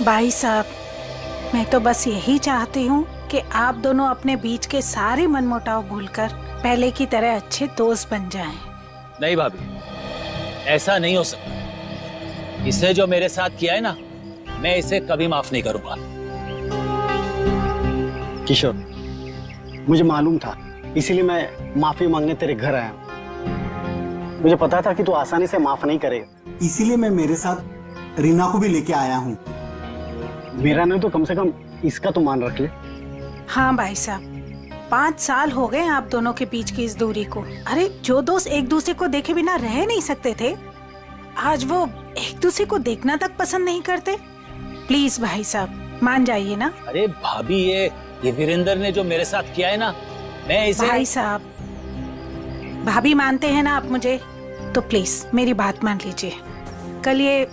भाई साहब, मैं तो बस यही चाहती हूँ कि आप दोनों अपने बीच के सारे मनमुटाव भूलकर पहले की तरह अच्छे दोस्त बन जाएं। नहीं भाभी, ऐसा नहीं हो सकता। इसने जो मेरे साथ किया है ना, मैं इसे कभी माफ नहीं करूंगा। किशोर, मुझे मालूम था, इसीलिए मैं माफी मांगने तेरे घर आया हूं। मुझे पता था कि तू आसानी से माफ नहीं करेगा, इसीलिए मैं मेरे साथ रीना को भी लेके आया हूँ। मेरा नहीं तो कम से कम इसका तो मान रख ले। हाँ भाई साहब, 5 साल हो गए आप दोनों के बीच की इस दूरी को। अरे जो दोस्त एक दूसरे को देखे बिना रह नहीं सकते थे, आज वो एक दूसरे को देखना तक पसंद नहीं करते। प्लीज भाई साहब मान जाइए ना। अरे भाभी, ये वीरेंद्र ने जो मेरे साथ किया है ना, मैं इसे। भाई साहब, भाभी मानते हैं ना आप मुझे, तो प्लीज मेरी बात मान लीजिए। कल ये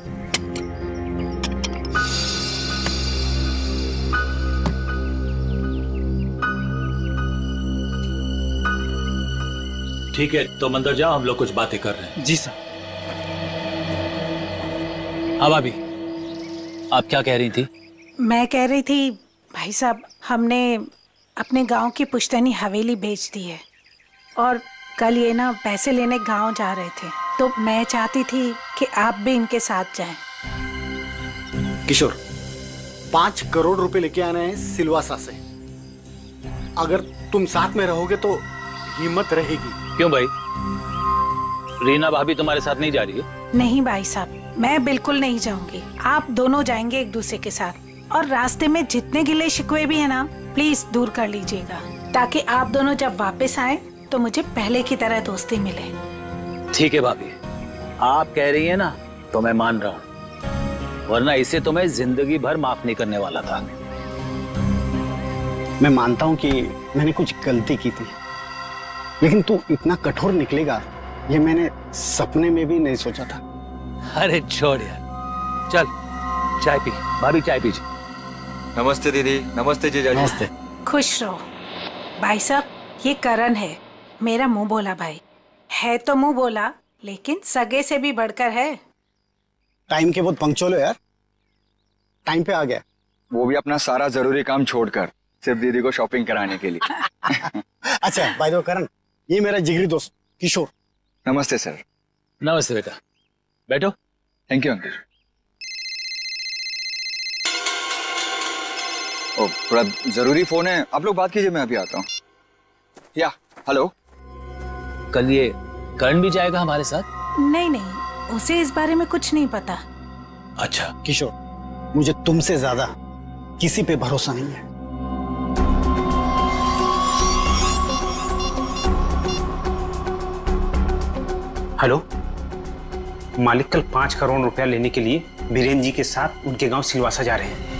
ठीक है, तो अंदर जाओ, हम लोग कुछ बातें कर रहे हैं। जी सर। हाँ भाभी, आप क्या कह रही थी? मैं कह रही थी भाई साहब, हमने अपने गांव की पुश्तैनी हवेली बेच दी है और कल ये ना पैसे लेने गांव जा रहे थे, तो मैं चाहती थी कि आप भी इनके साथ जाएं। किशोर, 5 करोड़ रुपए लेके आने हैं सिलवासा से। अगर तुम साथ में रहोगे तो हिम्मत रहेगी। क्यों भाई, रीना भाभी तुम्हारे साथ नहीं जा रही है? नहीं भाई साहब, मैं बिल्कुल नहीं जाऊंगी। आप दोनों जाएंगे एक दूसरे के साथ, और रास्ते में जितने गिले शिकवे भी है ना, प्लीज दूर कर लीजिएगा, ताकि आप दोनों जब वापस आए तो मुझे पहले की तरह दोस्ती मिले। ठीक है भाभी, आप कह रही है ना, तो मैं मान रहा हूँ, वरना इसे तो मैं जिंदगी भर माफ नहीं करने वाला था। मैं मानता हूँ कि मैंने कुछ गलती की थी, लेकिन तू इतना कठोर निकलेगा ये मैंने सपने में भी नहीं सोचा था। अरे छोड़ यार, चल चाय पी। भाभी चाय पीजिए। नमस्ते दीदी। नमस्ते जीजा जी। नमस्ते। खुश रहो। भाई साहब, ये करण है, मेरा मुंह बोला भाई है। तो मुंह बोला, लेकिन सगे से भी बढ़कर है। टाइम के बहुत पंक्चुअल हो यार, टाइम पे आ गया। वो भी अपना सारा जरूरी काम छोड़कर सिर्फ दीदी को शॉपिंग कराने के लिए। अच्छा बाय द वे करण, ये मेरा जिगरी दोस्त किशोर। नमस्ते सर। नमस्ते बेटा, बैठो। Thank you uncle. ओ, थोड़ा जरूरी फोन है, आप लोग बात कीजिए, मैं अभी आता हूँ। या हेलो। कल ये करण भी जाएगा हमारे साथ? नहीं नहीं, उसे इस बारे में कुछ नहीं पता। अच्छा किशोर, मुझे तुमसे ज्यादा किसी पे भरोसा नहीं है। हेलो, मालिक कल 5 करोड़ रुपया लेने के लिए बीरेन जी के साथ उनके गांव सिलवासा जा रहे हैं।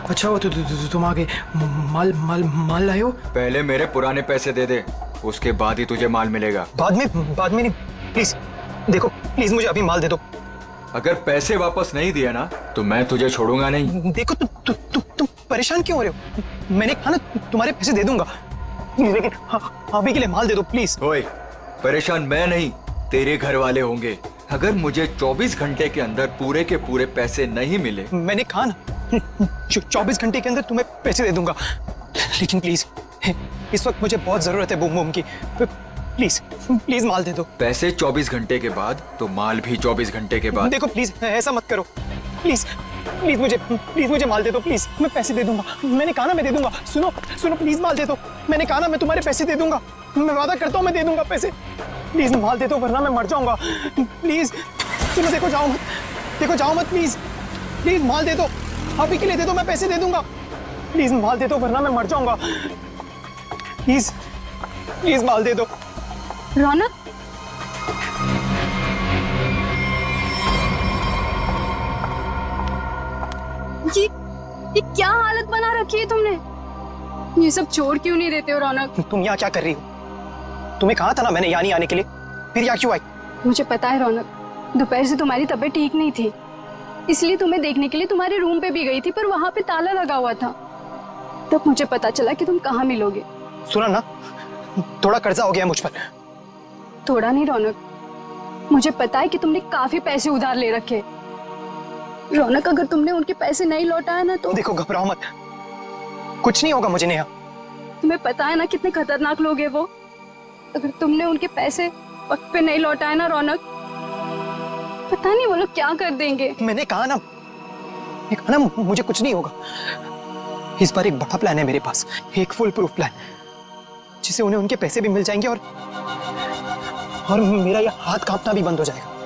अच्छा वो तुम आगे माल लाए हो? पहले मेरे पुराने पैसे दे दे, उसके बाद ही तुझे माल मिलेगा। बाद में नहीं, प्लीज देखो, प्लीज मुझे अभी माल दे दो। अगर पैसे वापस नहीं दिया ना तो मैं तुझे छोड़ूंगा नहीं। देखो तुम परेशान क्यों हो रहे हो? मैंने कहा ना तुम्हारे पैसे दे दूंगा, लेकिन अभी के लिए माल दे दो प्लीज। ओए, परेशान मैं नहीं, तेरे घर वाले होंगे। अगर मुझे 24 घंटे के अंदर पूरे के पूरे पैसे नहीं मिले, मैंने कहा ना 24 घंटे के अंदर तुम्हें पैसे दे दूंगा, लेकिन प्लीज इस वक्त मुझे बहुत जरूरत है बूम बूम की। प्लीज माल दे दो। पैसे 24 घंटे के बाद तो माल भी 24 घंटे के बाद। देखो प्लीज ऐसा मत करो, प्लीज मुझे माल दे दो प्लीज। मैं पैसे दे दूंगा, मैंने कहा ना मैं दे दूंगा। सुनो प्लीज माल दे दो, मैंने कहा ना मैं तुम्हारे पैसे दे दूंगा, मैं वादा करता हूँ मैं दे दूंगा पैसे। प्लीज माल दे दो वरना मैं मर जाऊंगा। प्लीज सुनो, देखो जाओ मत प्लीज माल दे दो, अभी के लिए दे दो, मैं पैसे दे दूंगा। प्लीज माल दे दो वरना मैं मर जाऊंगा। प्लीज माल दे दो। रौनक, ये क्या हालत बना रखी है तुमने? ये सब छोड़ क्यों नहीं देते हो रौनक? तुम यहाँ क्या कर रही हो? तुम्हें कहा था ना मैंने यहाँ नहीं आने के लिए, फिर यहाँ क्यों आई? मुझे पता है रौनक, दोपहर से तुम्हारी तबीयत ठीक नहीं थी, इसलिए तुम्हें देखने के लिए तुम्हारे रूम पे भी गई थी, पर वहां पे ताला लगा हुआ था। तब मुझे पता चला कि तुम कहाँ मिलोगे। सुना ना, थोड़ा कर्जा हो गया मुझ पर। थोड़ा नहीं रौनक, मुझे पता है कि तुमने काफी पैसे उधार ले रखे। रौनक, अगर तुमने उनके पैसे नहीं लौटाया ना तो देखो, घबराओ मत, कुछ नहीं होगा मुझे नेहा। तुम्हें पता है ना कितने खतरनाक लोग हैं वो। अगर तुमने उनके पैसे वक्त पे नहीं लौटाए ना रौनक, पता नहीं वो लोग क्या कर देंगे। मैंने कहा ना मुझे कुछ नहीं होगा। इस बार एक बड़ा प्लान है मेरे पास, एक फुल प्रूफ प्लान, जिससे उन्हें उनके पैसे भी मिल जाएंगे और मेरा यह हाथ कांपना भी बंद हो जाएगा।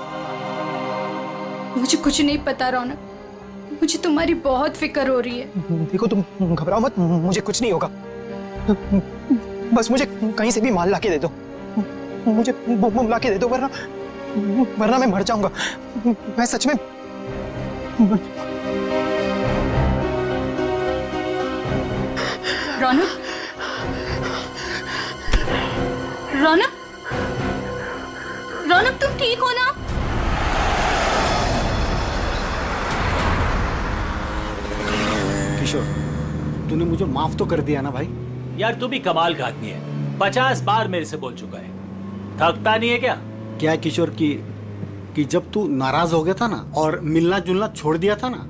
मुझे कुछ नहीं पता रौनक, मुझे तुम्हारी बहुत फिक्र हो रही है। देखो, तुम घबराओ मत, मुझे कुछ नहीं होगा। बस मुझे कहीं से भी माल लाके दे दो, मुझे बम लाके दे दो, वरना मैं मर जाऊंगा। मैं सच में रौनक, रौनक, रौनक, तुम ठीक हो ना? किशोर, तूने मुझे माफ तो कर दिया ना भाई? यार तू भी कमाल का आदमी है, 50 बार मेरे से बोल चुका है, थकता नहीं है क्या? क्या किशोर कि जब तू नाराज हो गया था ना और मिलना जुलना छोड़ दिया था ना,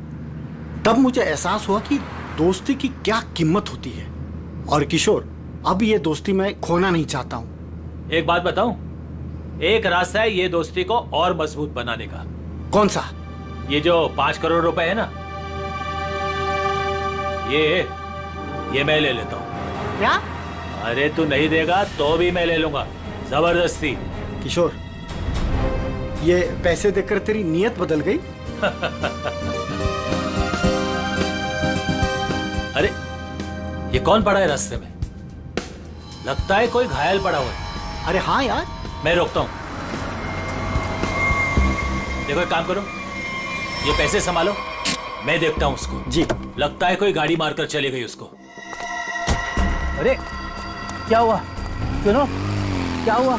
तब मुझे एहसास हुआ कि दोस्ती की क्या कीमत होती है। और किशोर, अब ये दोस्ती मैं खोना नहीं चाहता हूँ। एक बात बताऊं, एक रास्ता है ये दोस्ती को और मजबूत बनाने का। कौन सा? ये जो 5 करोड़ रुपए है ना, ये मैं ले लेता हूँ। क्या? अरे तू नहीं देगा तो भी मैं ले लूंगा, जबरदस्ती। किशोर, ये पैसे देकर तेरी नीयत बदल गई? अरे ये कौन पड़ा है रास्ते में? लगता है कोई घायल पड़ा हुआ है। अरे हाँ यार, मैं रोकता हूं। देखो एक काम करो, ये पैसे संभालो, मैं देखता हूं उसको। जी। लगता है कोई गाड़ी मारकर चली गई उसको। अरे क्या हुआ? सुनो, क्या हुआ?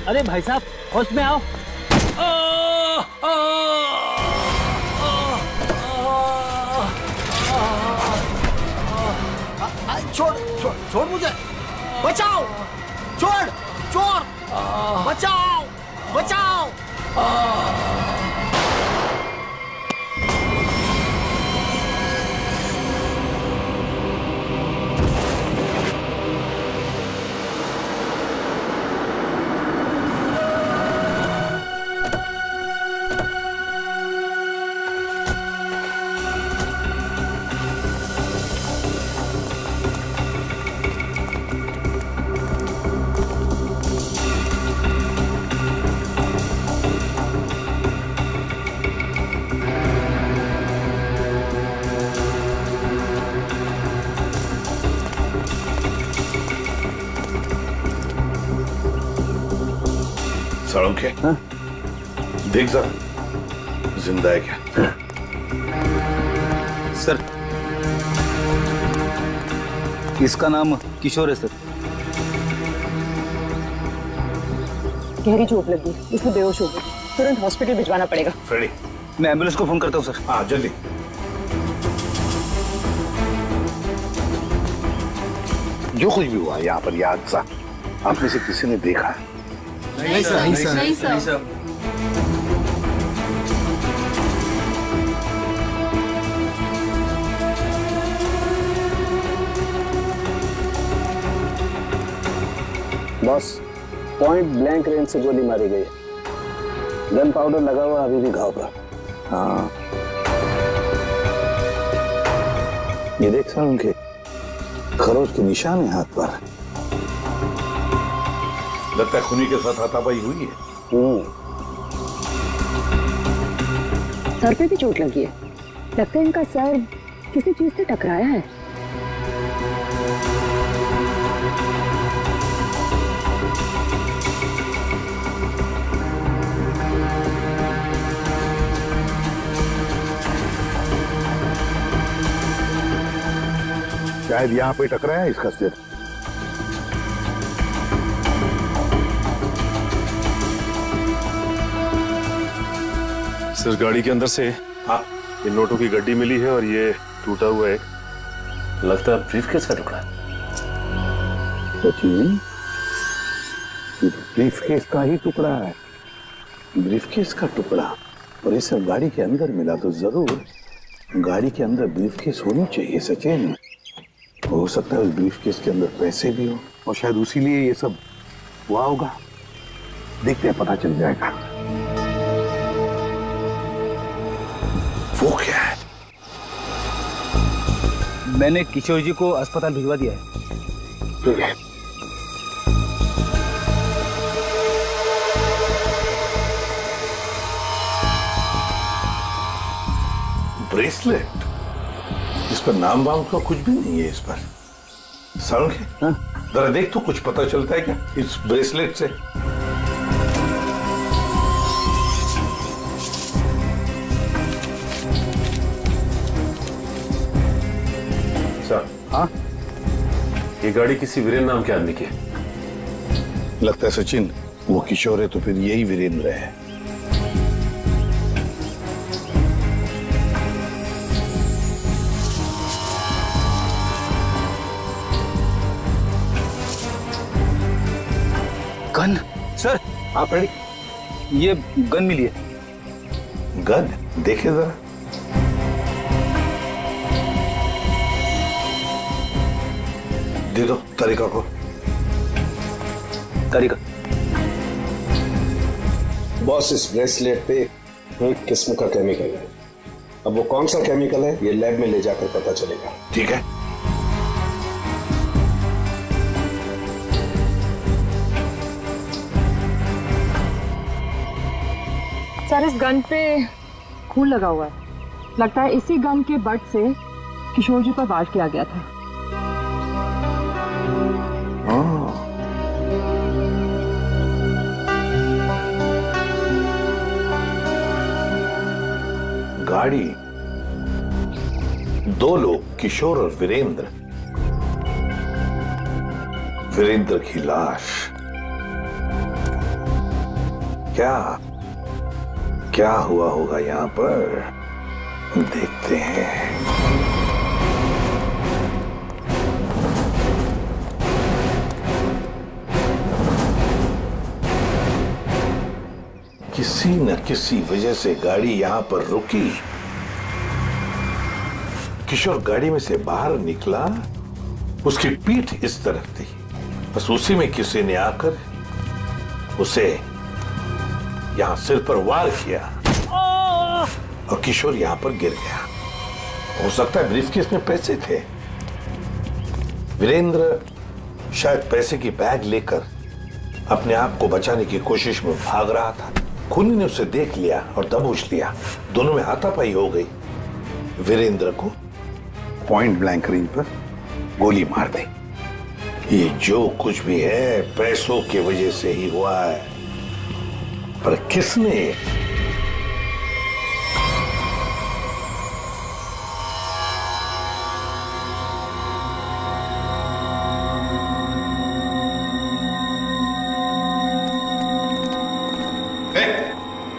अरे भाई साहब, होश में आओ। छोड़ मुझे, बचाओ, छोड़, चोर, बचाओ, बचाओ। सड़क है, देख जरा जिंदा है क्या? सर, इसका नाम किशोर है सर। गहरी चोट लगी, इसलिए बेहोश हो गई, तुरंत हॉस्पिटल भिजवाना पड़ेगा। फ्रेडी, मैं एम्बुलेंस को फोन करता हूँ सर। हाँ जल्दी। जो कुछ भी हुआ यहाँ पर, यह हादसा आप में से किसी ने देखा है? नहीं सर, नहीं सर, नहीं sir. Boss, point blank range से गोली मारी गई है, गन पाउडर लगा हुआ अभी भी घाव पर। हाँ, ये देख सर, उनके खरोच के निशान है हाथ पर। लगता है खूनी के साथ हाथापाई हुई है। सर पे भी चोट लगी है, लगता है इनका सर किसी चीज से टकराया है। शायद यहाँ पे टकराया इसका सिर। सर गाड़ी के अंदर से हाँ इन नोटों की गड्डी मिली है और ये टूटा हुआ है। लगता है ब्रीफकेस का टुकड़ा। सचिन, ब्रीफकेस का ही टुकड़ा है। ब्रीफकेस का टुकड़ा और ये सब गाड़ी के अंदर मिला तो जरूर गाड़ी के अंदर ब्रीफकेस होनी चाहिए सचिन। हो सकता है उस ब्रीफकेस के अंदर पैसे भी हो और शायद उसी लिए ये सब हुआ होगा। देखते हैं, पता चल जाएगा। वो क्या है? मैंने किशोर जी को अस्पताल भिजवा दिया है। ठीक है। ब्रेसलेट, इस पर नाम वाम का कुछ भी नहीं है। इस पर साउंड है, जरा देख तो कुछ पता चलता है क्या इस ब्रेसलेट से? सर, हाँ, ये गाड़ी किसी वीरेंद्र नाम के आदमी की है। लगता है सचिन वो किशोर है तो फिर यही वीरेंद्र है। गन सर, आप रेडी? ये गन मिली है। गन देखे जरा। दे दो तारिका को। तारिका। बॉस, इस ब्रेसलेट पे एक किस्म का केमिकल है। अब वो कौन सा केमिकल है ये लैब में ले जाकर पता चलेगा। ठीक है। सर, इस गन पे खून लगा हुआ है। लगता है इसी गन के बट से किशोर जी पर वार किया गया था। गाड़ी, दो लोग, किशोर और वीरेंद्र। वीरेंद्र की लाश। क्या हुआ होगा यहां पर, देखते हैं। किसी न किसी वजह से गाड़ी यहां पर रुकी। किशोर गाड़ी में से बाहर निकला, उसकी पीठ इस तरफ थी, बस उसी में किसी ने आकर उसे यहां सिर पर वार किया और किशोर यहां पर गिर गया। हो सकता है ब्रीफकेस में पैसे थे। वीरेंद्र शायद पैसे की बैग लेकर अपने आप को बचाने की कोशिश में भाग रहा था। खूनी ने उसे देख लिया और दबोच लिया। दोनों में हाथापाई हो गई। वीरेंद्र को पॉइंट ब्लैंक रेंज पर गोली मार दी। ये जो कुछ भी है पैसों की वजह से ही हुआ है, पर किसने?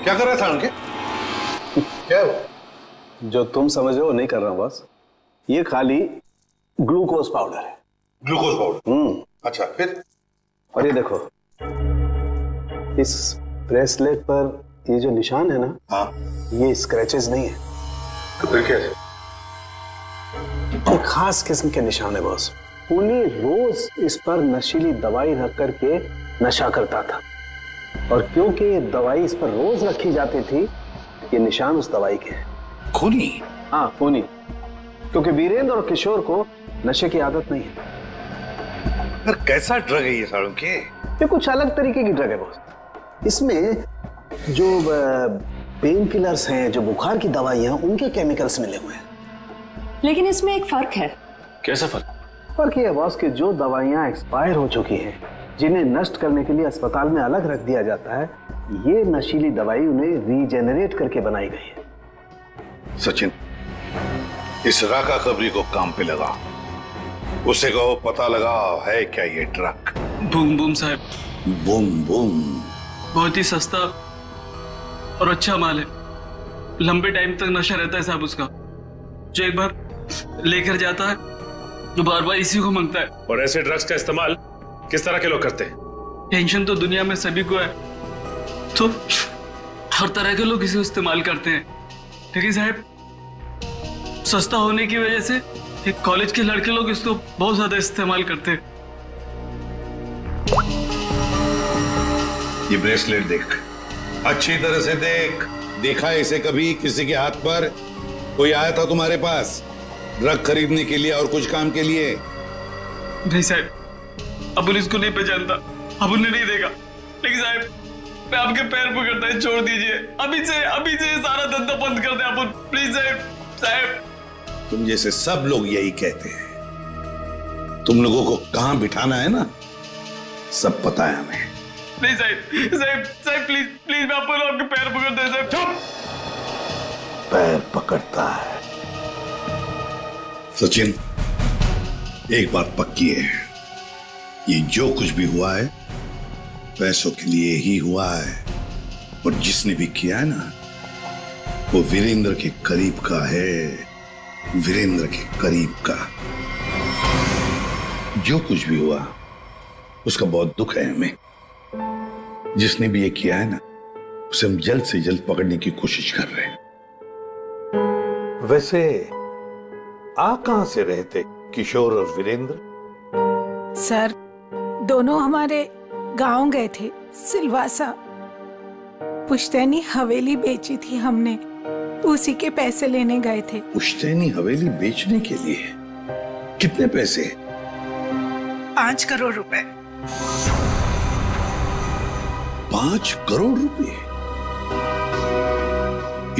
क्या कर रहा था उनके? क्या हो? जो तुम समझ रहे हो नहीं कर रहा हूं बस। ये खाली ग्लूकोज पाउडर है। Glucose powder? अच्छा, फिर? और ये देखो, इस ब्रेसलेट पर ये जो निशान है ना, हाँ, ये स्क्रैचेस नहीं है। तो फिर क्या है? एक खास किस्म के निशान है बॉस। खूनी रोज इस पर नशीली दवाई रख करके नशा करता था, और क्योंकि ये दवाई इस पर रोज रखी जाती थी, ये निशान उस दवाई के हैं। खूनी? हाँ, खूनी। क्योंकि वीरेंद्र और किशोर को नशे की आदत नहीं है। पर कैसा ड्रग है ये सालों के? ये कुछ अलग तरीके की ड्रग है बॉस। इसमें जो पेन किलर्स हैं, जो बुखार की दवाइयां, उनके केमिकल्स मिले हुए हैं। लेकिन इसमें एक फर्क है। कैसा फर्क? फर्क ये है बॉस कि जो दवाइयां एक्सपायर हो चुकी हैं, जिन्हें नष्ट करने के लिए अस्पताल में अलग रख दिया जाता है, ये नशीली दवाई उन्हें रीजेनरेट करके बनाई गई है। सचिन, इस राका कबरी को काम पे लगा। उसे कहो पता लगा है क्या ये ट्रक। बूम बूम साहब। बूम बूम बहुत ही सस्ता और अच्छा माल है। लंबे टाइम तक नशा रहता है साहब उसका। जो एक बार लेकर जाता है तो बार बार इसी को मांगता है। और ऐसे ड्रग्स का इस्तेमाल किस तरह के लोग करते हैं? टेंशन तो दुनिया में सभी को है, तो हर तरह के लोग इसे इस्तेमाल करते हैं। लेकिन साहब सस्ता होने की वजह से एक कॉलेज के लड़के लोग इसको बहुत ज्यादा इस्तेमाल करते हैं। ये ब्रेसलेट देख, अच्छी तरह से देख। देखा इसे कभी किसी के हाथ पर? कोई आया था तुम्हारे पास ड्रग खरीदने के लिए और कुछ काम के लिए? नहीं साहब, अबुल इसको नहीं पहचानता, अबुल ने नहीं देखा। लेकिन साहब मैं आपके पैर पकड़ता है, छोड़ दीजिए। अभी से सारा धंधा बंद कर दे अबुल, प्लीज साहब। तुम जैसे सब लोग यही कहते हैं। तुम लोगों को कहां बिठाना है ना, सब पता है हमें। नहीं साहब प्लीज मैं आपके पैर पकड़ता है साहब। चुप। पैर पकड़ता है। सचिन, एक बात पक्की है, ये जो कुछ भी हुआ है पैसों के लिए ही हुआ है। और जिसने भी किया है ना, वो वीरेंद्र के करीब का है, वीरेंद्र के करीब का। जो कुछ भी हुआ उसका बहुत दुख है हमें। जिसने भी ये किया है ना, उसे हम जल्द से जल्द पकड़ने की कोशिश कर रहे हैं। वैसे आप कहां से रहे थे किशोर और वीरेंद्र? सर दोनों हमारे गांव गए थे, सिलवासा। पुश्तैनी हवेली बेची थी हमने, उसी के पैसे लेने गए थे। पुश्तैनी हवेली बेचने के लिए? कितने पैसे? 5 करोड़ रुपए। 5 करोड़ रुपए?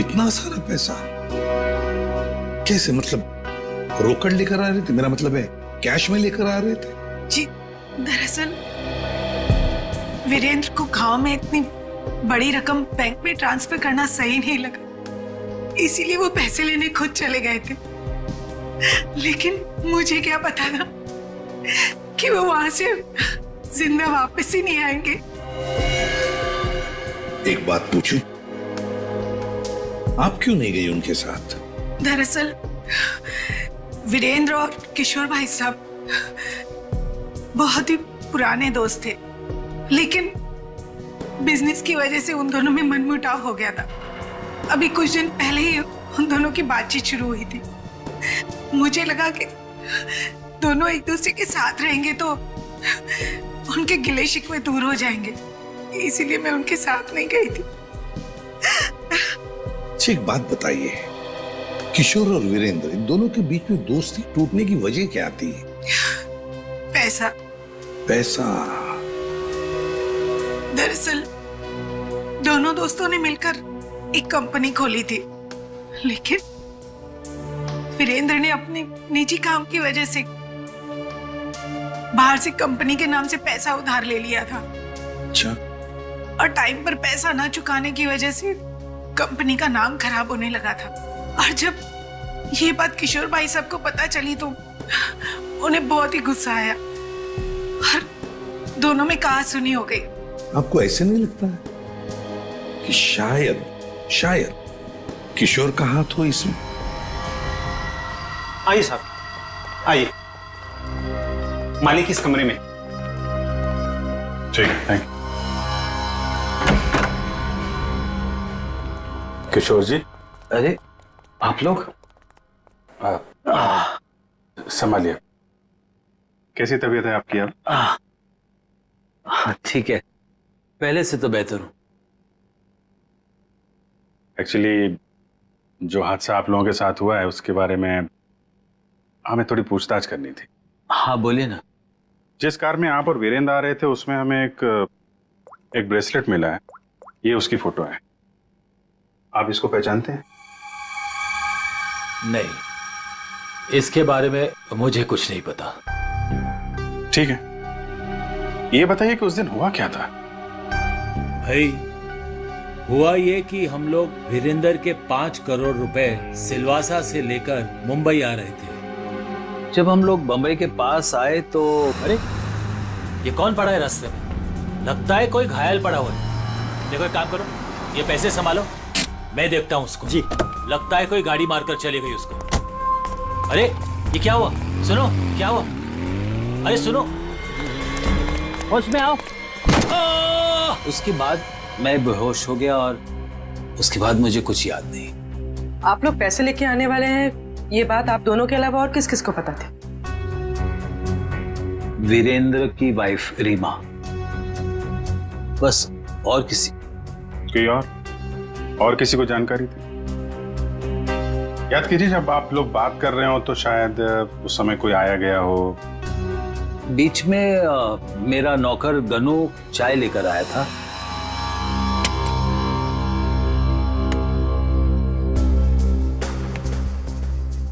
इतना सारा पैसा कैसे? मतलब रोकड़ लेकर आ रहे थे? मेरा मतलब है कैश में लेकर आ रहे थे? जी दरअसल वीरेंद्र को गांव में इतनी बड़ी रकम बैंक में ट्रांसफर करना सही नहीं लगा, इसीलिए वो पैसे लेने खुद चले गए थे। लेकिन मुझे क्या पता था कि वो वहां से जिंदा वापस ही नहीं आएंगे। एक बात पूछूं, आप क्यों नहीं गई उनके साथ? दरअसल वीरेंद्र और किशोर भाई साहब बहुत ही पुराने दोस्त थे, लेकिन बिजनेस की वजह से उन दोनों में मनमुटाव हो गया था। अभी कुछ दिन पहले ही उन दोनों की बातचीत शुरू हुई थी। मुझे लगा कि दोनों एक दूसरे के साथ रहेंगे तो उनके गिले शिकवे दूर हो जाएंगे, इसीलिए मैं उनके साथ नहीं गई थी। एक बात बताइए, किशोर और वीरेंद्र इन दोनों के बीच में दोस्ती टूटने की वजह क्या थी? पैसा। पैसा? दरअसल दोनों दोस्तों ने मिलकर एक कंपनी खोली थी, लेकिन वीरेंद्र ने अपने निजी काम की वजह से बाहर से कंपनी के नाम से पैसा उधार ले लिया था। अच्छा। और टाइम पर पैसा ना चुकाने की वजह से कंपनी का नाम खराब होने लगा था। और जब ये बात किशोर भाई साहब को पता चली तो उन्हें बहुत ही गुस्सा आया और दोनों में कहा-सुनी हो गई। आपको ऐसे नहीं लगता है कि शायद किशोर का हाथ हो इसमें? आइए साहब, आइए। मालिक इस कमरे में। ठीक है, थैंक यू। किशोर जी। अरे आप लोग? संभालिए। कैसी तबीयत है आपकी अब? ठीक है, पहले से तो बेहतर हूं। एक्चुअली जो हादसा आप लोगों के साथ हुआ है उसके बारे में हमें थोड़ी पूछताछ करनी थी। हाँ बोलिए ना। जिस कार में आप और वीरेंद्र आ रहे थे उसमें हमें एक ब्रेसलेट मिला है, ये उसकी फोटो है। आप इसको पहचानते हैं? नहीं, इसके बारे में मुझे कुछ नहीं पता। ठीक है, ये बताइए कि उस दिन हुआ क्या था? भाई हुआ ये कि हम लोग वीरेंद्र के 5 करोड़ रुपए सिलवासा से लेकर मुंबई आ रहे थे। जब हम लोग बम्बई के पास आए तो अरे ये कौन पड़ा है रास्ते में? लगता है कोई घायल पड़ा हुआ है। देखो एक काम करो, ये पैसे संभालो, मैं देखता हूँ उसको। जी। लगता है कोई गाड़ी मारकर चली गई उसको। अरे ये क्या हुआ? सुनो, क्या हुआ? अरे सुनो, होश में आओ। उसके बाद मैं बेहोश हो गया और उसके बाद मुझे कुछ याद नहीं। आप लोग पैसे लेके आने वाले हैं, ये बात आप दोनों के अलावा और किस किस को पता थी? वीरेंद्र की वाइफ रीमा, बस। और किसी? कोई और किसी को जानकारी थी? याद कीजिए, जब आप लोग बात कर रहे हो तो शायद उस समय कोई आया गया हो। बीच में मेरा नौकर गनू चाय लेकर आया था।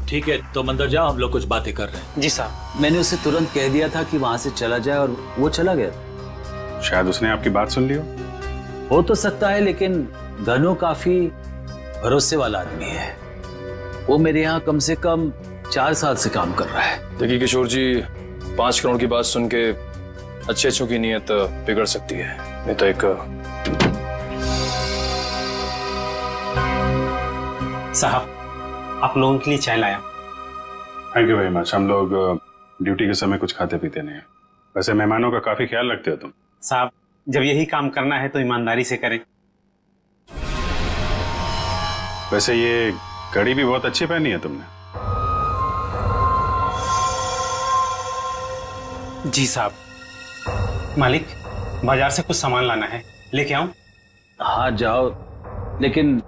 ठीक है, तो अंदर जाओ, हम लोग कुछ बातें कर रहे हैं। जी साहब। मैंने उसे तुरंत कह दिया था कि वहां से चला जाए और वो चला गया। शायद उसने आपकी बात सुन ली हो तो सकता है, लेकिन गनू काफी भरोसे वाला आदमी है। वो मेरे यहाँ कम से कम 4 साल से काम कर रहा है। देखिए किशोर जी, 5 करोड़ की बात सुन के अच्छों की नीयत बिगड़ सकती है। नहीं तो एक साहब, आप लोगों के लिए चाय लाया। Thank you very much. हम लोग ड्यूटी के समय कुछ खाते पीते नहीं है। वैसे मेहमानों का काफी ख्याल रखते हो तुम। साहब, जब यही काम करना है तो ईमानदारी से करें। वैसे ये घड़ी भी बहुत अच्छी पहनी है तुमने। जी साहब। मालिक, बाजार से कुछ सामान लाना है, लेके आऊं? हाँ जाओ, लेकिन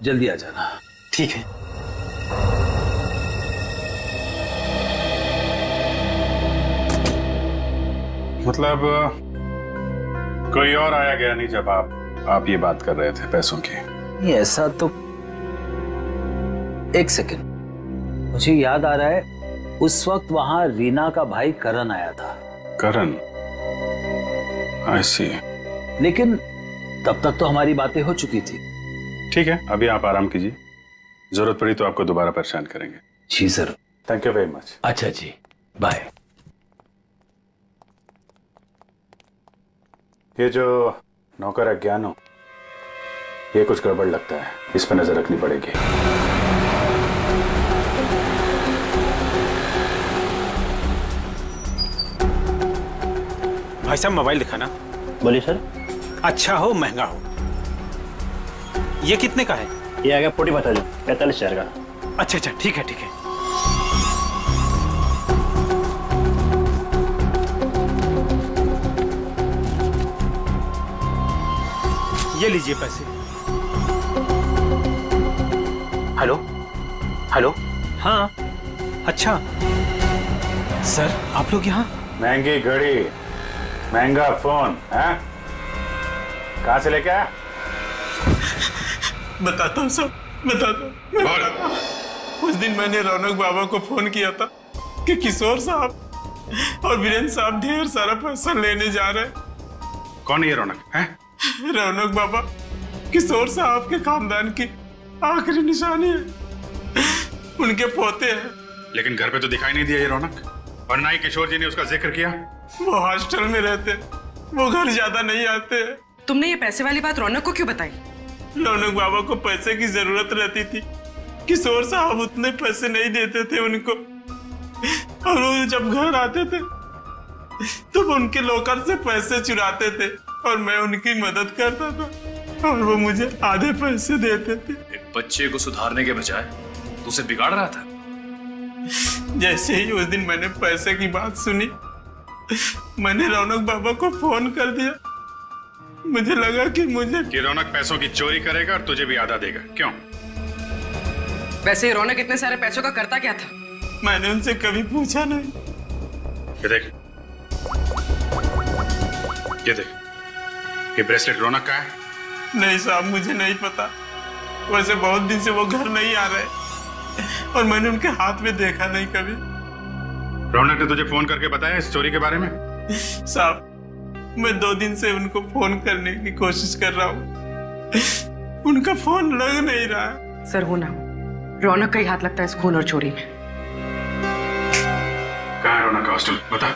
जल्दी आ जाना। ठीक है। मतलब कोई और आया गया नहीं जब आप ये बात कर रहे थे पैसों की? नहीं, ऐसा तो। एक सेकंड, मुझे याद आ रहा है, उस वक्त वहां रीना का भाई करण आया था। करण? I see। लेकिन तब तक तो हमारी बातें हो चुकी थी। ठीक है, अभी आप आराम कीजिए, जरूरत पड़ी तो आपको दोबारा परेशान करेंगे। जी जरूर। Thank you very much. अच्छा जी, बाय। ये जो नौकर है ज्ञानो, ये कुछ गड़बड़ लगता है, इस पर नजर रखनी पड़ेगी। भाई साहब, मोबाइल दिखाना। बोलिए सर। अच्छा हो महंगा हो? ये कितने का है? ये आ गया 45,000 का। अच्छा अच्छा, ठीक है ठीक है। ये लीजिए पैसे। Hello hello. हाँ, अच्छा सर, आप लोग यहाँ? महंगी घड़ी, महंगा फोन है, कहाँ से लेके आया? बताता हूँ सब, बताता हूँ। उस दिन मैंने रौनक बाबा को फोन किया था कि किशोर साहब और वीरेंद्र साहब ढेर सारा पैसा लेने जा रहे हैं। कौन है ये रौनक? है रौनक बाबा किशोर साहब के खानदान की आखिरी निशानी है, उनके पोते हैं। लेकिन घर पे तो दिखाई नहीं दिया ये रौनक, और ना ही किशोर जी ने उसका जिक्र किया। वो हॉस्टल में रहते, वो घर ज्यादा नहीं आते। तुमने ये पैसे वाली बात रौनक को क्यों बताई? रौनक बाबा को पैसे की जरूरत रहती थी, किशोर साहब उतने पैसे नहीं देते थे उनको, और वो जब घर आते थे तो वो उनके लॉकर से पैसे चुराते थे और मैं उनकी मदद करता था और वो मुझे आधे पैसे देते थे। एक बच्चे को सुधारने के बजाय तू उसे बिगाड़ रहा था। जैसे ही उस दिन मैंने पैसे की बात सुनी, मैंने रौनक बाबा को फोन कर दिया। मुझे लगा कि रौनक पैसों की चोरी करेगा और तुझे भी आधा देगा। क्यों? वैसे रौनक इतने सारे पैसों का करता क्या था? मैंने उनसे कभी पूछा नहीं। ये देख, ये देख, ये ब्रेसलेट रौनक का है? नहीं साहब, मुझे नहीं पता। वैसे बहुत दिन से वो घर नहीं आ रहे और मैंने उनके हाथ में देखा नहीं कभी। रौनक ने तुझे फोन करके बताया इस चोरी के बारे में? साहब, मैं 2 दिन से उनको फोन करने की कोशिश कर रहा हूँ, उनका फोन लग नहीं रहा है। सर, वो ना रौनक का ही हाथ लगता है इस खून और चोरी में। कहाँ है रौनक का हॉस्टल बता।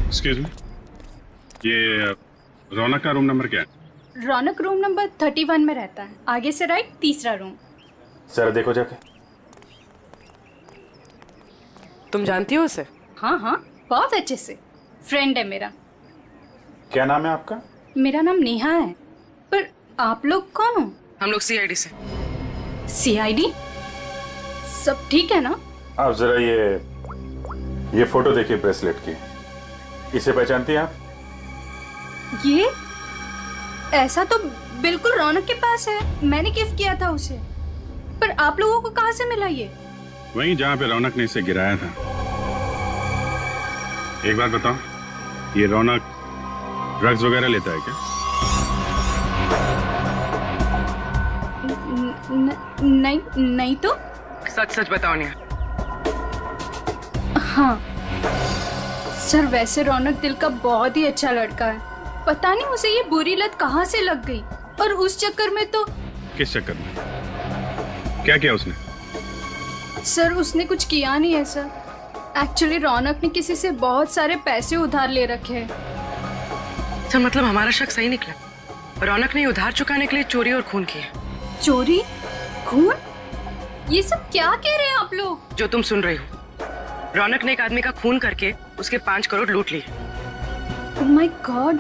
एक्सक्यूज मी, ये रौनक का रूम नंबर क्या है? रौनक रूम नंबर 31 में रहता है, आगे से राइट, तीसरा रूम। जरा देखो जाके। तुम जानती हो उसे? हाँ हाँ, बहुत अच्छे से, फ्रेंड है मेरा। क्या नाम है आपका? मेरा नाम नेहा है। पर आप लोग कौन हो? हम लोग सीआईडी से। सीआईडी? सब ठीक है ना? आप जरा ये फोटो देखिए ब्रेसलेट की, इसे पहचानती हैं आप? ये ऐसा तो बिल्कुल रौनक के पास है, मैंने गिफ्ट किया था उसे। पर आप लोगों को कहाँ से मिला ये? वहीं जहाँ पे रौनक ने इसे गिराया था। एक बात बताओ, ये रौनक ड्रग्स वगैरह लेता है क्या? नहीं तो। सच सच बताओ नेहा। हाँ सर, वैसे रौनक दिल का बहुत ही अच्छा लड़का है। पता नहीं उसे ये बुरी लत कहाँ से लग गई, और उस चक्कर में तो। किस चक्कर में? क्या किया उसने? सर उसने कुछ किया नहीं है सर। एक्चुअली रौनक ने किसी से बहुत सारे पैसे उधार ले रखे हैं। सर मतलब हमारा शक सही निकला, रौनक ने उधार चुकाने के लिए चोरी और खून किया। चोरी? खून? ये सब क्या कह रहे हैं आप लोग? जो तुम सुन रही हो, रौनक ने एक आदमी का खून करके उसके 5 करोड़ लूट लिए। ओह माय गॉड,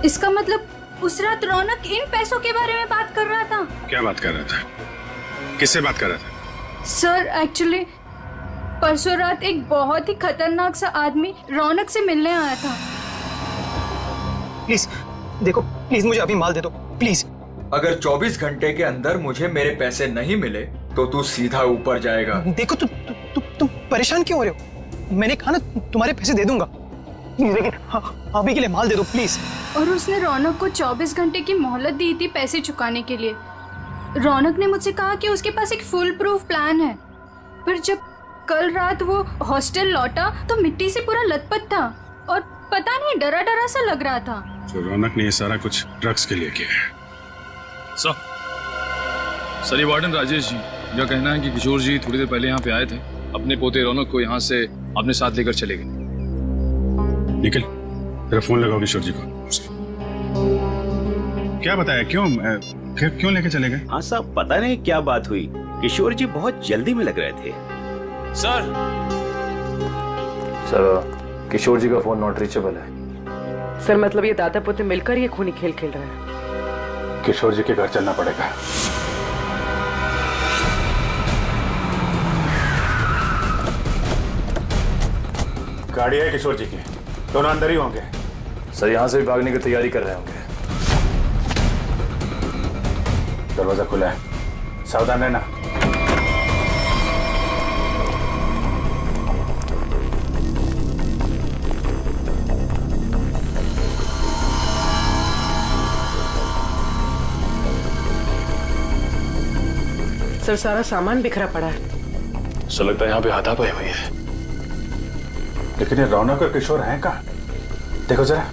इसका मतलब उस रात रौनक इन पैसों के बारे में बात कर रहा था। क्या बात कर रहा था? किससे बात कर रहा था? सर एक्चुअली परसों रात एक बहुत ही खतरनाक सा आदमी रौनक से मिलने आया था। प्लीज देखो, प्लीज मुझे अभी माल दे दो प्लीज। अगर 24 घंटे के अंदर मुझे मेरे पैसे नहीं मिले तो तू सीधा ऊपर जाएगा। देखो तुम परेशान क्यों हो रहे हो? मैंने कहा ना तुम्हारे पैसे दे दूंगा, लेकिन अभी के लिए माल दे दो प्लीज। और उसने रौनक को 24 घंटे की मोहलत दी थी पैसे चुकाने के लिए। रौनक ने मुझसे कहा कि उसके पास एक फुल प्रूफ प्लान है, पर जब कल रात वो हॉस्टल लौटा तो मिट्टी से पूरा लथपथ था और पता नहीं डरा डरा सा लग रहा था। तो रौनक ने ये सारा कुछ ड्रग्स के लिए किया है। सर ये वार्डन राजेश जी, मेरा कहना है कि किशोर जी थोड़ी देर पहले यहाँ पे आए थे, अपने पोते रौनक को यहाँ से अपने साथ लेकर चले गए। निखिल, तेरा फोन लगाओ किशोर जी को। क्या बताया, क्यों लेके चले गए? हाँ साहब, पता नहीं क्या बात हुई, किशोर जी बहुत जल्दी में लग रहे थे। सर किशोर जी का फोन नॉट रीचेबल है। सर मतलब ये दादा पोते मिलकर ये खूनी खेल खेल रहे हैं। किशोर जी के घर चलना पड़ेगा। गाड़ी है किशोर जी की, दोनों अंदर ही होंगे। सर यहाँ से भी भागने की तैयारी कर रहे होंगे। दरवाजा खुला है, सावधान रहना। सर सारा सामान बिखरा पड़ा है। सर लगता है यहाँ पे हाथापाई हुई है। लेकिन ये रौनक और किशोर हैं कहाँ? देखो जरा।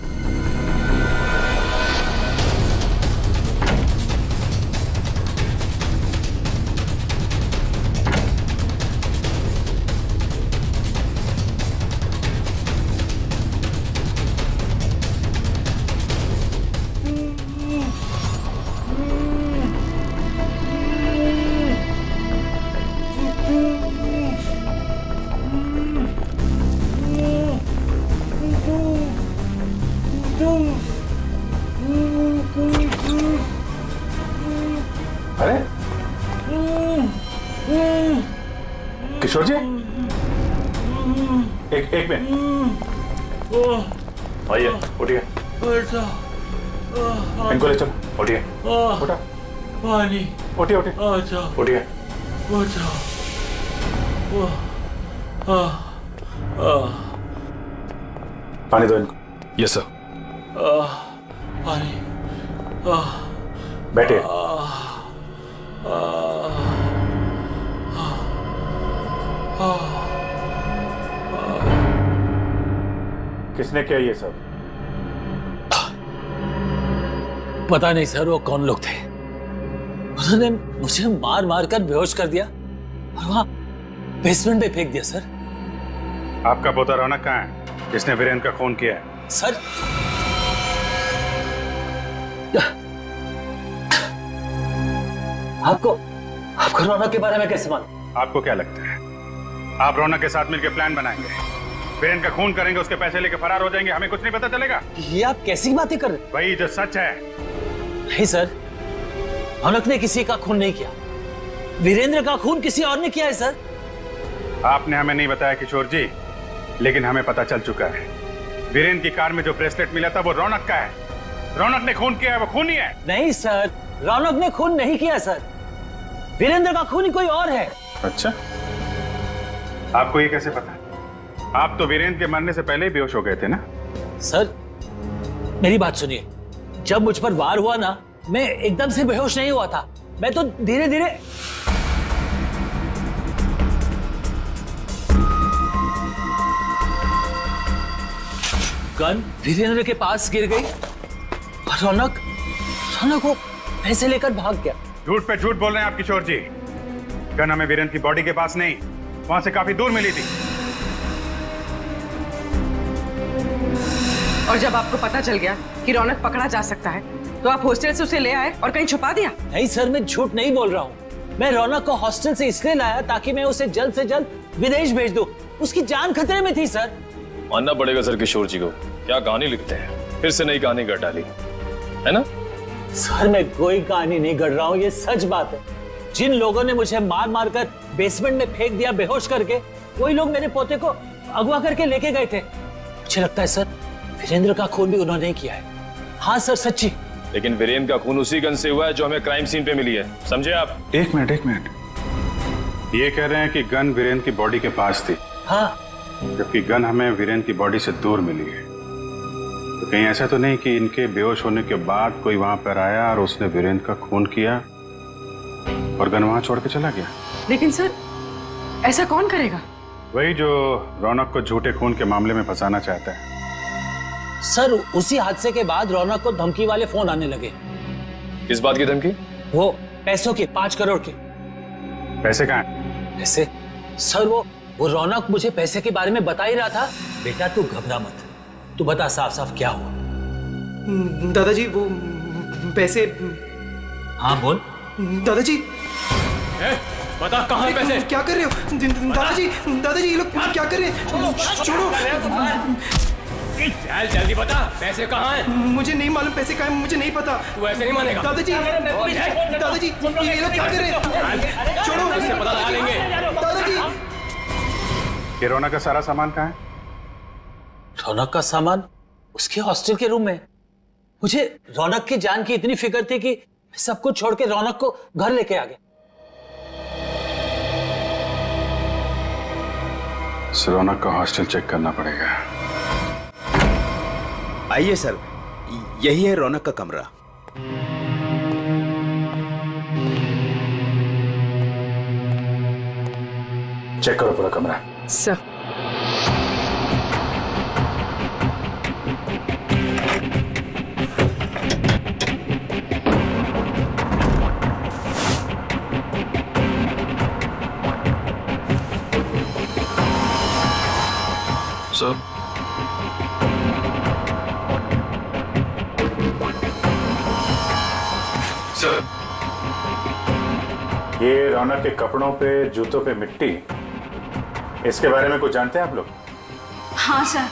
अरे किशोर जी, एक मिनट, आइए उठिए। इनको ले चलो। उठिए। उठा। पानी। उठिए उठिए। पानी दो इनको। Yes sir. पानी। बैठिए। किसने किया ये सब? पता नहीं सर वो कौन लोग थे। उन्होंने मुझे मार मार कर बेहोश कर दिया और वहां बेसमेंट में फेंक दिया सर। आपका पोता रौनक कहाँ है जिसने वीरेंद्र का खून किया है? सर आपको रौनक के बारे में कैसे मालूम? आपको क्या लगता है आप रौनक के साथ मिलकर प्लान बनाएंगे, वीरेंद्र का खून करेंगे, उसके पैसे लेके फरार हो जाएंगे, हमें कुछ नहीं पता चलेगा? ये आप कैसी बातें कर रहे हैं? वही जो सच है। नहीं सर, रौनक ने किसी का खून नहीं किया, वीरेंद्र का खून किसी और ने किया है सर। आपने हमें नहीं बताया किशोर जी, लेकिन हमें पता चल चुका है वीरेंद्र की कार में जो ब्रेसलेट मिला था वो रौनक का है। रौनक ने खून किया है, वो खून ही है। नहीं सर, रौनक ने खून नहीं किया सर, वीरेंद्र का खून ही कोई और है। अच्छा, आपको ये कैसे पता? आप तो वीरेंद्र के मरने से पहले ही बेहोश हो गए थे ना? सर मेरी बात सुनिए, जब मुझ पर वार हुआ ना, मैं एकदम से बेहोश नहीं हुआ था, मैं तो धीरे धीरे। गन वीरेंद्र के पास गिर गई और रौनक वो पैसे लेकर भाग गया। झूठ पे झूठ बोल रहे हैं आप किशोर जी। गन हमें वीरेंद्र की बॉडी के पास नहीं, वहां से काफी दूर मिली थी। और जब आपको पता चल गया कि रौनक पकड़ा जा सकता है तो आप हॉस्टल से उसे ले आए और कहीं छुपा दिया? नहीं सर, मैं झूठ नहीं बोल रहा हूँ। मैं रौनक को हॉस्टल से इसलिए लाया ताकि मैं उसे जल्द से जल्द विदेश भेज दूं। उसकी जान खतरे में थी सर। मानना पड़ेगा सर किशोर जी को, क्या कहानी लिखते हैं, फिर से नई कहानी गढ़ डाली है ना? सर मैं कोई कहानी नहीं गढ़ रहा हूँ, ये सच बात है। जिन लोगों ने मुझे मार मार कर बेसमेंट में फेंक दिया बेहोश करके, वही लोग मेरे पोते को अगवा करके लेके गए थे। मुझे लगता है सर वीरेंद्र का खून भी उन्होंने किया है। हाँ सर, सच्ची। लेकिन वीरेंद्र का खून उसी गन से हुआ है जो हमें क्राइम सीन पे मिली है, समझे आप? एक मिनट, ये कह रहे हैं कि गन वीरेंद्र की बॉडी के पास थी। हाँ, जबकि गन हमें वीरेंद्र की बॉडी से दूर मिली है। तो कहीं ऐसा तो नहीं कि इनके बेहोश होने के बाद कोई वहां पर आया और उसने वीरेंद्र का खून किया और गन वहां छोड़ के चला गया? लेकिन सर ऐसा कौन करेगा? वही जो रौनक को झूठे खून के मामले में फंसाना चाहता है। सर उसी हादसे के बाद रौनक को धमकी वाले फोन आने लगे। किस बात की धमकी? वो पैसों की, 5 करोड़ की। पैसे कहाँ हैं? पैसे? सर वो रौनक मुझे पैसे के बारे में बता ही रहा था। बेटा तू घबरा मत, तू बता साफ साफ क्या हुआ। दादाजी वो पैसे। हाँ बोल। दादाजी बता कहाँ है पैसे? क्या कर रहे हो दादाजी ये लोग क्या कर रहे हैं? छोड़ो, जल्दी बता पैसे कहाँ हैं? मुझे नहीं मालूम पैसे कहाँ हैं, मुझे नहीं पता। तू ऐसे नहीं मानेगा। दादाजी ये लोग क्या कर रहे हैं? छोड़ो, इससे पता लगा लेंगे। दादाजी ये रौनक का सारा सामान कहाँ है? रौनक का सामान उसके हॉस्टल के रूम में। मुझे रौनक की जान की इतनी फिक्र थी कि सब कुछ छोड़ के रौनक को घर लेके आ गया। रौनक का हॉस्टल चेक करना पड़ेगा। आइए सर, यही है रौनक का कमरा। चेक करो पूरा कमरा। सर सर ये रौनक के कपड़ों पे, जूतों पे मिट्टी, इसके बारे में कुछ जानते हैं आप लोग? हाँ सर,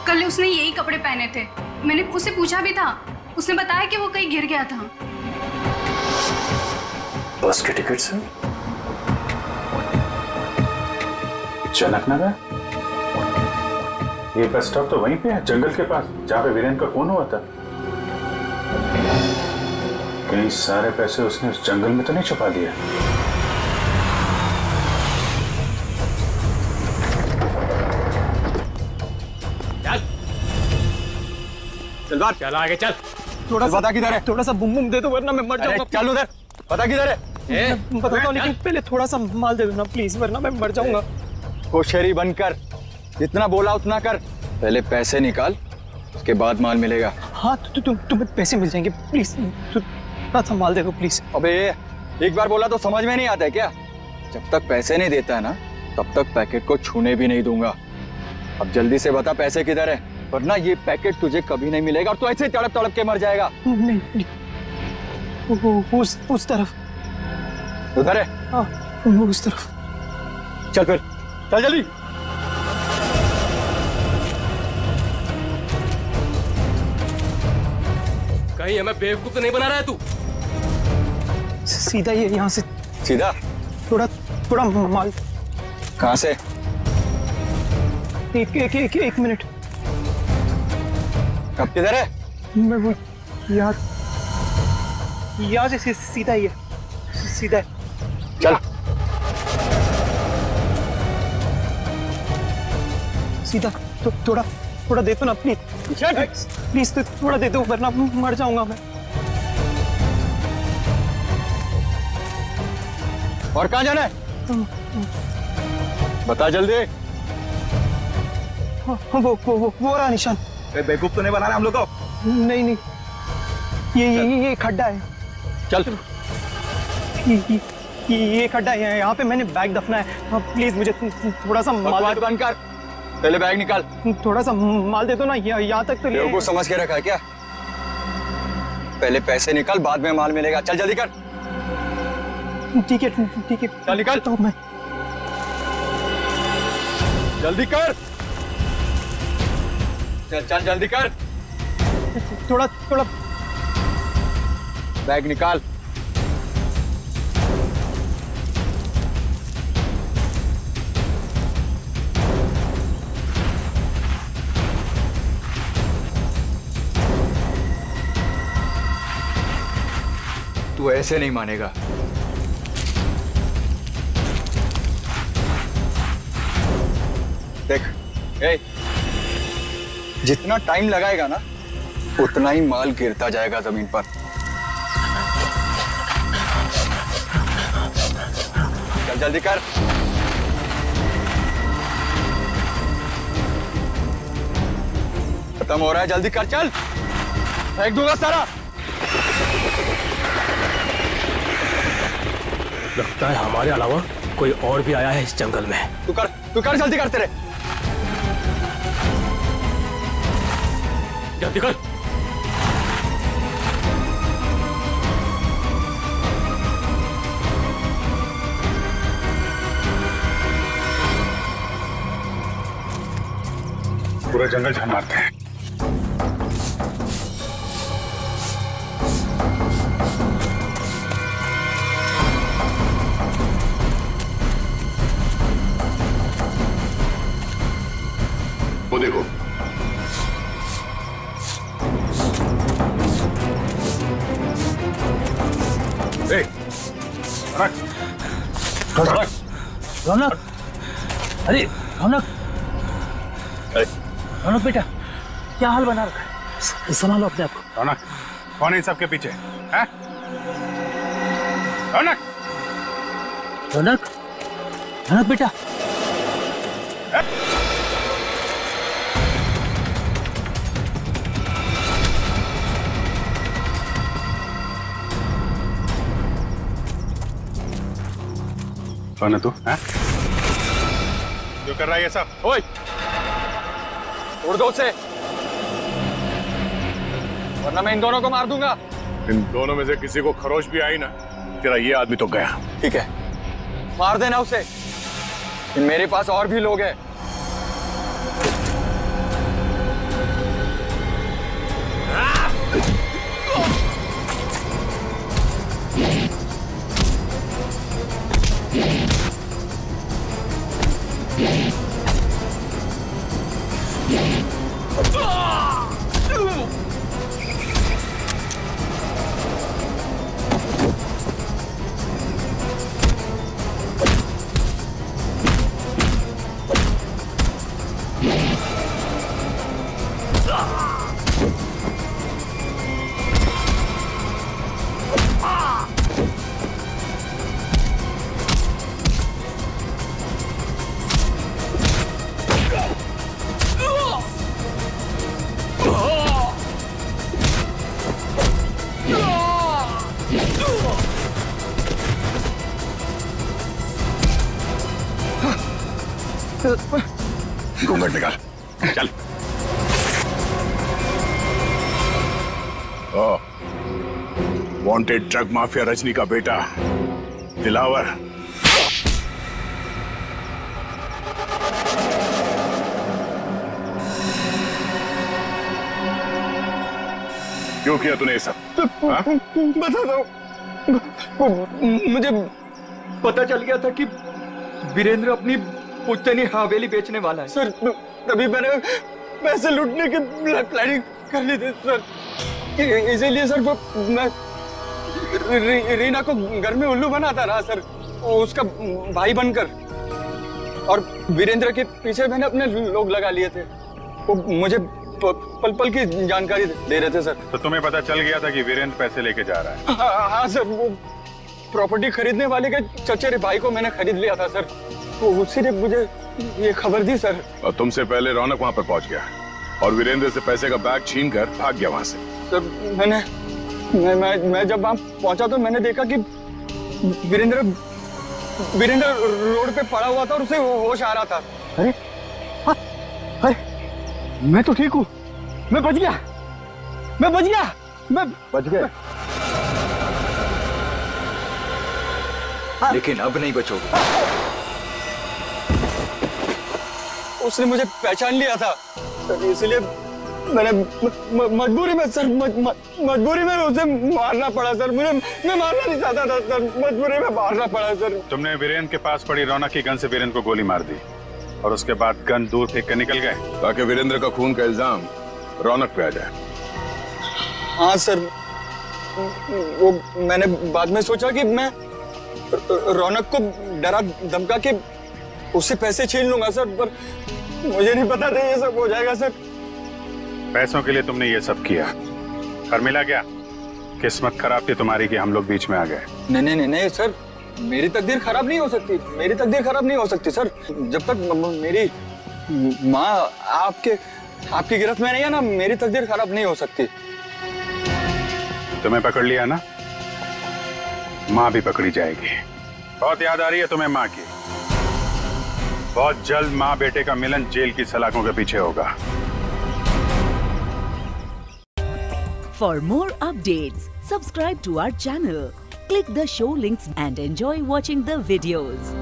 कल उसने यही कपड़े पहने थे। मैंने उससे पूछा भी था, उसने बताया कि वो कहीं गिर गया था। बस के टिकट से जनक नगर? ये बस स्टॉप तो वहीं पे है, जंगल के पास, जहां पे वीरेंद्र का खून हुआ था। कहीं सारे पैसे उसने उस जंगल में तो नहीं छुपा दिया? चल बात, चल आगे चल। थोड़ा सा किधर है? थोड़ा सा बुम बुम दे दो वरना मैं मर जाऊंगा। चल उधर, पता किधर है? बताता हूँ, लेकिन पहले थोड़ा सा माल दे दो ना प्लीज, वरना मैं मर जाऊंगा। होशियारी बनकर जितना बोला उतना कर। पहले पैसे निकाल, उसके बाद माल मिलेगा। हाँ तुम्हें पैसे मिल जाएंगे, प्लीज थोड़ा सा माल दे दो प्लीज। अबे एक बार बोला तो समझ में नहीं आता है क्या? जब तक पैसे नहीं देता है ना तब तक पैकेट को छूने भी नहीं दूंगा। अब जल्दी से बता पैसे किधर है, वरना ये पैकेट तुझे कभी नहीं मिलेगा और तू ऐसे तड़प तड़प के मर जाएगा। नहीं उस तरफ। उधर है? हाँ उस तरफ। चल फिर चल जल्दी। कहीं हमें बेवकूफ तो नहीं बना रहा है तू? सीधा ये यहाँ से। सीधा? थोड़ा माल। कहाँ से? एक मिनट। कब किधर है? मैं वो यहाँ से सीधा ही है, सीधा है। चल सीधा। तो थोड़ा दे दो ना प्लीज तो थोड़ा दे दो वरना मर जाऊंगा मैं। और कहाँ जाना है? बता जल्दी। वो रहा निशान। बेवकूफ तो नहीं बना रहा हम लोग को? नहीं ये खड्डा है। चल ये खड्डा है, यहाँ पे मैंने बैग दफना है। प्लीज मुझे थोड़ा सा माल बंद कर, पहले बैग निकाल। थोड़ा सा माल दे दो ना, यहाँ तक तो बेवकूफ समझ के रखा है क्या? पहले पैसे निकाल, बाद में माल मिलेगा। चल जल्दी कर। ठीक है चल निकाल। तो मैं जल्दी कर। चल जल्दी कर। थोड़ा बैग निकाल। तू ऐसे नहीं मानेगा। देख, जितना टाइम लगाएगा ना उतना ही माल गिरता जाएगा जमीन पर। चल जल्दी कर। खत्म हो रहा है, जल्दी कर। चल फेंक दूंगा सारा। लगता है हमारे अलावा कोई और भी आया है इस जंगल में। तू कर जल्दी कर। तेरे जल्दी कर। पूरा जंगल झाड़ मारते हैं। वो देखो, रौनक। अरे रौनक बेटा, क्या हाल बना रखा है? संभालो अपने आप को। रौनक, कौन है इन सबके पीछे? हैं? रौनक बेटा। कौन है तू? हैं? जो कर रहा है ये सब? ओए, उड़ दो उसे, वरना मैं इन दोनों को मार दूंगा। इन दोनों में से किसी को खरोच भी आई ना, तेरा ये आदमी तो गया। ठीक है, मार देना उसे। मेरे पास और भी लोग हैं। घूंघट निकाल, चल। वांटेड ड्रग माफिया रजनी का बेटा दिलावर। क्यों किया तूने ये सब? बता दो, मुझे पता चल गया था कि वीरेंद्र अपनी पुश्तैनी हवेली बेचने वाला है सर। तभी मैंने पैसे लूटने की प्लानिंग कर ली थी सर। इसीलिए सर मैं रीना को घर में उल्लू बनाता रहा सर, उसका भाई बनकर। और वीरेंद्र के पीछे मैंने अपने लोग लगा लिए थे, वो मुझे पल पल की जानकारी दे रहे थे सर। तो तुम्हें पता चल गया था कि वीरेंद्र पैसे लेके जा रहा है? हाँ सर, वो प्रॉपर्टी खरीदने वाले के चचेरे भाई को मैंने खरीद लिया था सर, तो उसी ने मुझे ये खबर दी सर। और तुमसे पहले रौनक वहां पर पहुंच गया और वीरेंद्र से पैसे का बैग छीन कर भाग गया वहां से। सर मैं जब वहां पहुंचा तो मैंने देखा कि वीरेंद्र रोड पे पड़ा हुआ था और उसे होश आ रहा था। अरे मैं तो ठीक हूँ, मैं बच गया। लेकिन अब नहीं बचोगे। उसने मुझे पहचान लिया था, इसलिए मैंने मजबूरी में सर, मजबूरी में उसे मारना पड़ा सर। मैं मारना नहीं चाहता था सर, मजबूरी में मारना पड़ा सर। तुमने वीरेंद्र के पास पड़ी रौनक की गन से वीरेंद्र को गोली मार दी और उसके बाद गन दूर फेंक कर निकल गए ताकि वीरेंद्र का खून का इल्जाम रौनक पे आ जाए। हाँ सर, वो मैंने बाद में सोचा कि मैं रौनक को डरा धमका के उससे पैसे छीन लूंगा सर, पर मुझे नहीं पता था ये सब हो जाएगा सर। पैसों के लिए तुमने ये सब किया और मिला क्या? किस्मत खराब थी तुम्हारी कि हम लोग बीच में आ गए। नहीं सर, मेरी तकदीर खराब नहीं हो सकती, मेरी तकदीर खराब नहीं हो सकती सर। जब तक मेरी माँ आपकी गिरफ्त में नहीं है ना, मेरी तकदीर खराब नहीं हो सकती। तुम्हें पकड़ लिया ना, माँ भी पकड़ी जाएगी। बहुत याद आ रही है तुम्हें माँ की। बहुत जल्द माँ बेटे का मिलन जेल की सलाखों के पीछे होगा। For more updates, subscribe to our channel, click the show links and enjoy watching the videos.